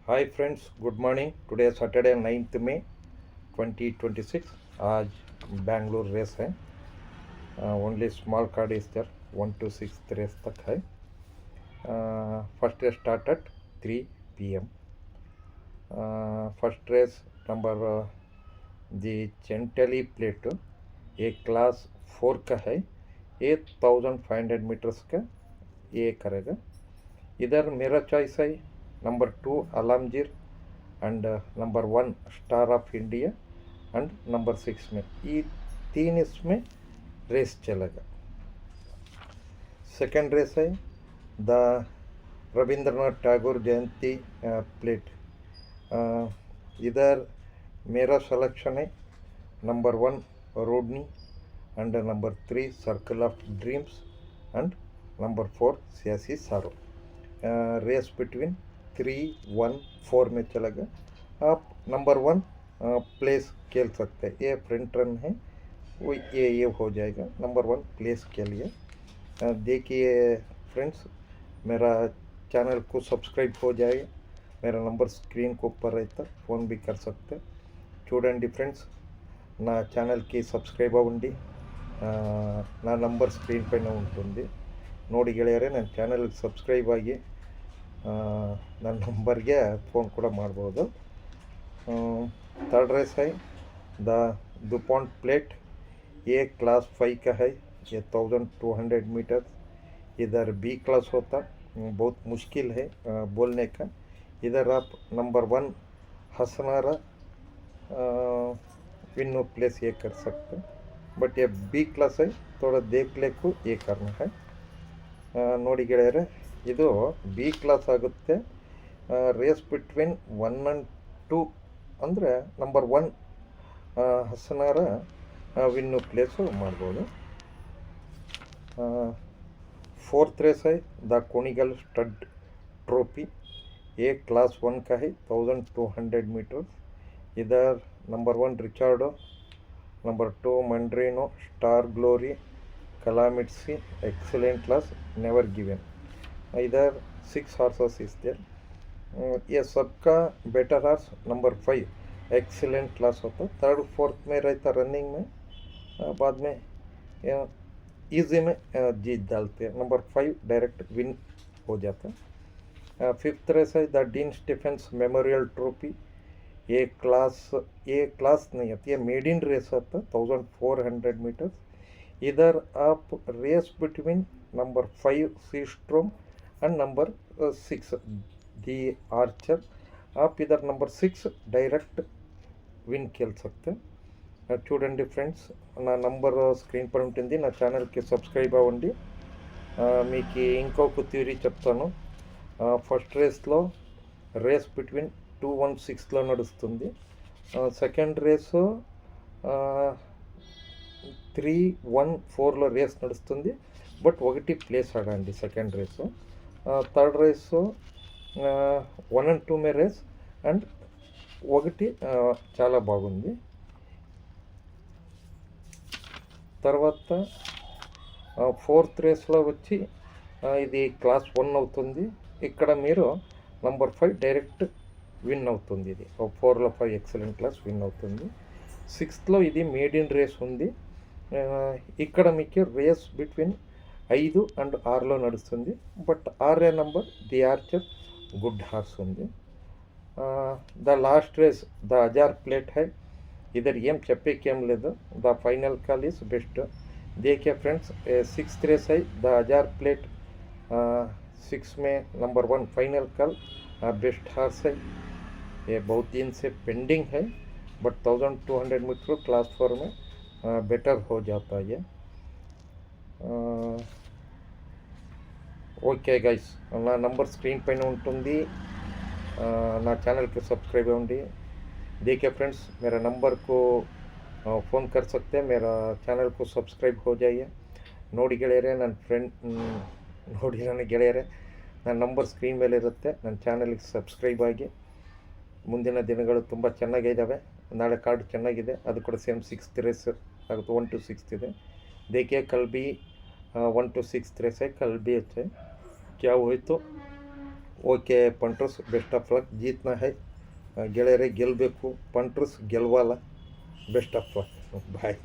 हाय friends, good morning. Today Saturday 9th May 2026। आज Bangalore race है। Only small card is there. 1 to 6 race तक है। First race start at 3 PM। First race number the चेंटली plate ये class 4 का है। 8500 metres का ये करेगा। इधर मेरा चॉइस है number 2 Alamgir and number 1 star of India and number 6 में ये तीन इसमें रेस चलेगा। सेकेंड रेस है द रविंद्रनाथ टैगोर जयंती प्लेट। इधर मेरा सिलेक्शन है number 1 Rodney and number 3 circle of dreams and number 4 सियासी सारो। रेस बिटवीन 3-1-4 में चलेगा। आप नंबर 1 प्लेस खेल सकते हैं। ये फ्रंट रन है, वो ये हो जाएगा नंबर 1 प्लेस के लिए। देखिए फ्रेंड्स, मेरा चैनल को सब्सक्राइब हो जाएगा। मेरा नंबर स्क्रीन को ऊपर रहता, फ़ोन भी कर सकते। చూడండి ఫ్రెండ్స్, నా ఛానల్కి సబ్స్క్రైబ్ అవ్వండి। నా నంబర్ స్క్రీన్ పైన ఉంటుంది, ನೋಡಿ ಗೆಳೆಯರೆ। ನನ್ನ ಚಾನಲ್ಗೆ ಸಬ್ಸ್ಕ್ರೈಬ್ ಆಗಿ ನನ್ನ ನಂಬರ್ಗೆ फ़ोन ಕೂಡ ಮಾಡ್ಬೋದು। थर्ड रेस है द दुपॉन्ट प्लेट। ये क्लास 5 का है। ये 1200 मीटर। इधर बी क्लास होता, बहुत मुश्किल है बोलने का। इधर आप नंबर 1 हसनारा विन प्लेस ये कर सकते, बट ये बी क्लास है, थोड़ा देख ले को ये करना है। ನೋಡಿ ಗೆಳೆಯರೆ, ಇದು ಬಿ ಕ್ಲಾಸ್ ಆಗುತ್ತೆ। ರೇಸ್ ಬಿಟ್ವೀನ್ 1 and 2 ಅಂದರೆ ನಂಬರ್ 1 ಹಸನಾರ ವಿನ್ನು ಪ್ಲೇಸು ಮಾಡ್ಬೋದು। फोर्थ रेस है द कोनिगल स्टड ट्रॉफी। ये क्लास 1 का है, 1200 मीटर। इधर नंबर 1 रिचार्डो, नंबर 2 मंड्रीनो, स्टार ग्लोरी, कलामिट्सी, एक्सीलेंट क्लास, नेवर गिवन। इधर 6 हॉर्सेस इज देयर। ये सबका better horse number 5 excellent class होता। थर्ड फोर्थ में रहता रनिंग में, बाद में इजी में जीत डालते हैं। नंबर 5 डायरेक्ट विन हो जाता। फिफ्थ रेस है the dean Stephens memorial trophy. ये क्लास नहीं होती, ये मेड इन रेस होता, 1400 मीटर। इधर आप रेस बिटवीन नंबर 5 सीस्ट्रोम एंड नंबर 6 दी आर्चर। आप इधर नंबर 6 डायरेक्ट विन खेल सकते। చూడండి ఫ్రెండ్స్, నా నంబర్ స్క్రీన్ పై ఉంటుంది, నా ఛానల్కి సబ్స్క్రైబ్ అవ్వండి। మీకు ఇంకొక థియరీ చెప్తాను। ఫస్ట్ రేస్లో రేస్ బిట్వీన్ 2-1-6లో నడుస్తుంది। సెకండ్ రేసు 3-1-4లో రేస్ నడుస్తుంది, బట్ 1 ప్లేస్ ఆడండి second race. Third race 1 and 2 మే రేస్ అండ్ 1 చాలా బాగుంది। తర్వాత ఫోర్త్ రేస్లో వచ్చి ఇది క్లాస్ 1 అవుతుంది। ఇక్కడ మీరు నంబర్ 5 డైరెక్ట్ విన్ అవుతుంది। ఇది 4లో 5 ఎక్సలెంట్ క్లాస్ విన్ అవుతుంది। 6th ఇది మేడ్ ఇన్ రేస్ ఉంది। ఇక్కడ మీకు రేస్ బిట్వీన్ 5 and 6లో నడుస్తుంది, but 6 number the Archer good horse ఉంది। ద లాస్ట్ రేస్ ద हजार प्लेट है। इधर एम चप्पेकेम लेदु, the final call is best. देखिए फ्रेंड्स, 6th रेस है द हजार प्लेट। 6 में number 1 final call best horse है। ये बहुत दिन से पेंडिंग है, बट 1200 मीटर क्लास 4 में बेटर हो जाता है। ఓకే గైస్, నా నంబర్ స్క్రీన్ పైన ఉంటుంది, నా ఛానల్కి సబ్స్క్రైబ్ అవ్వండి। देखिए फ्रेंड्स, मेरा नंबर को फ़ोन कर सकते हैं, मेरा चैनल को सब्सक्राइब हो जाइए। ನೋಡಿ ಗೆಳೆಯರೆ, ನನ್ನ ಫ್ರೆಂಡ್ ನೋಡಿ ನನ್ನ ಗೆಳೆಯರೆ, ನನ್ನ ನಂಬರ್ ಸ್ಕ್ರೀನ್ ಮೇಲೆ ಇರುತ್ತೆ, ನನ್ನ ಚಾನಲ್ಗೆ ಸಬ್ಸ್ಕ್ರೈಬ್ ಆಗಿ। ಮುಂದಿನ ದಿನಗಳು ತುಂಬ ಚೆನ್ನಾಗಿದ್ದಾವೆ। ನಾಳೆ ಕಾರ್ಡ್ ಚೆನ್ನಾಗಿದೆ, ಅದು ಕೂಡ ಸೇಮ್ 6th ರೇಸ್ ಆಗುತ್ತೆ, 1 to 6 ಇದೆ। देखिए कल भी 1 to 6 रेस है, कल भी अच्छे क्या हुए तो okay punters, best of luck, ಜೀತ್ನ ಹೈ. ಗೆಳೆಯರೇ ಗೆಲ್ಲಬೇಕು, ಪಂಟ್ರಸ್ ಗೆಲ್ವಲ್ಲ. Best of luck, bye.